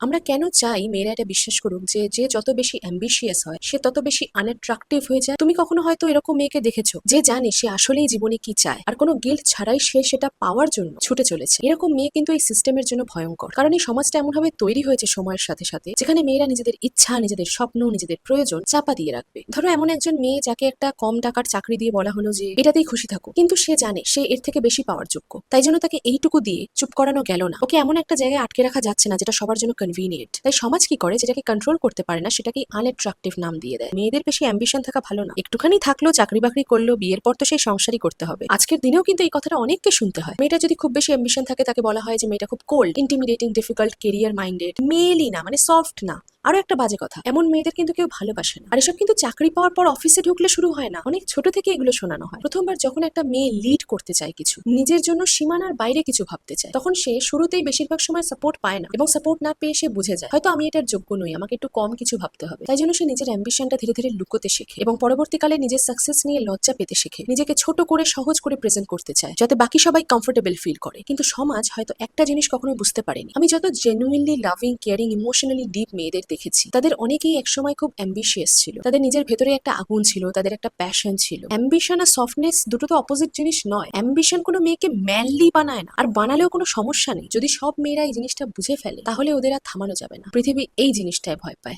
আমরা কেন চাই মেয়েরা এটা বিশ্বাস করুক যে যে যত বেশি অ্যাম্বিশিয়াস হয় সে তত বেশি আনঅ্যাট্রাকটিভ হয়ে যায়? তুমি কখনো হয়তো এরকম মেয়েকে দেখেছো যে জানে সে আসলেই জীবনে কি চায় আর কোনো গিল্ট ছাড়াই সে সেটা পাওয়ার জন্য ছুটে চলেছে। এরকম মেয়ে কিন্তু এই সিস্টেমের জন্য ভয়ঙ্কর, কারণ এই সমাজটা এমন ভাবে তৈরি হয়েছে সময়ের সাথে সাথে যেখানে মেয়েরা নিজেদের ইচ্ছা, নিজেদের স্বপ্ন, নিজেদের প্রয়োজন চাপা দিয়ে রাখবে। ধরো এমন একজন মেয়ে যাকে একটা কম টাকার চাকরি দিয়ে বলা হলো যে এটাতেই খুশি থাকো, কিন্তু সে জানে সে এর থেকে বেশি পাওয়ার যোগ্য, তাই জন্য তাকে এইটুকু দিয়ে চুপ করানো গেল না। ওকে এমন একটা জায়গায় আটকে রাখা যাচ্ছে না যেটা সবার জন্য কনভিনিয়েন্ট। তাই সমাজ কি করে, যেটাকে কন্ট্রোল করতে পারে না সেটাকে আনঅ্যাট্রাকটিভ নাম দিয়ে দেয়। মেয়েদের বেশি অ্যাম্বিশন থাকা ভালো না, একটুখানি থাকলেও চাকরি বাকরি করলেও বিয়ের পর তো সেই সংসারই করতে হবে। আজকের দিনেও কিন্তু এই কথাটা অনেককে শুনতে হয়। মেয়েটা যদি খুব বেশি অ্যাম্বিশন থাকে তাকে বলা হয় যে মেয়েটা খুব কোল্ড, ইন্টিমিডেটিং, ডিফিকাল্ট, কেরিয়ার মাইন্ডেড, মেলই না, মানে সফট না। আরো একটা বাজে কথা, এমন মেয়েদের কিন্তু কেউ ভালোবাসে না। আর এসব কিন্তু চাকরি পাওয়ার পর অফিসে ঢুকলে শুরু হয় না, অনেক ছোট থেকে এগুলো শোনানো হয়। প্রথমবার যখন একটা মেয়ে লিড করতে চায় কিছু, নিজের জন্য সীমানার বাইরে কিছু ভাবতে চায়, তখন সে শুরুতেই বেশিরভাগ সময় সাপোর্ট পায় না, এবং সাপোর্ট না পেয়ে সে বুঝে যায় হয়তো আমি এটার যোগ্য নই, আমাকে একটু কম কিছু ভাবতে হবে। তাই জন্য সে নিজের অ্যাম্বিশনটা ধীরে ধীরে লুকোতে শেখে এবং পরবর্তীকালে নিজের সাকসেস নিয়ে লজ্জা পেতে শেখে। নিজেকে ছোট করে সহজ করে প্রেজেন্ট করতে চায় যাতে বাকি সবাই কমফোর্টেবল ফিল করে। কিন্তু সমাজ হয়তো একটা জিনিস কখনো বুঝতে পারেনি। আমি যত genuinely loving, caring, emotionally deep মেয়েদের দেখেছি, তাদের অনেকেই একসময় খুব অ্যাম্বিশিয়াস ছিল। তাদের নিজের ভেতরে একটা আগুন ছিল, তাদের একটা প্যাশন ছিল। অ্যাম্বিশন আর সফটনেস দুটো তো অপোজিট জিনিস নয়। অ্যাম্বিশন কোনো মেয়েকে ম্যানলি বানায় না, আর বানালেও কোনো সমস্যা নেই। যদি সব মেয়েরা এই জিনিসটা বুঝে ফেলে তাহলে ওদের আর থামানো যাবে না। পৃথিবী এই জিনিসটায় ভয় পায়।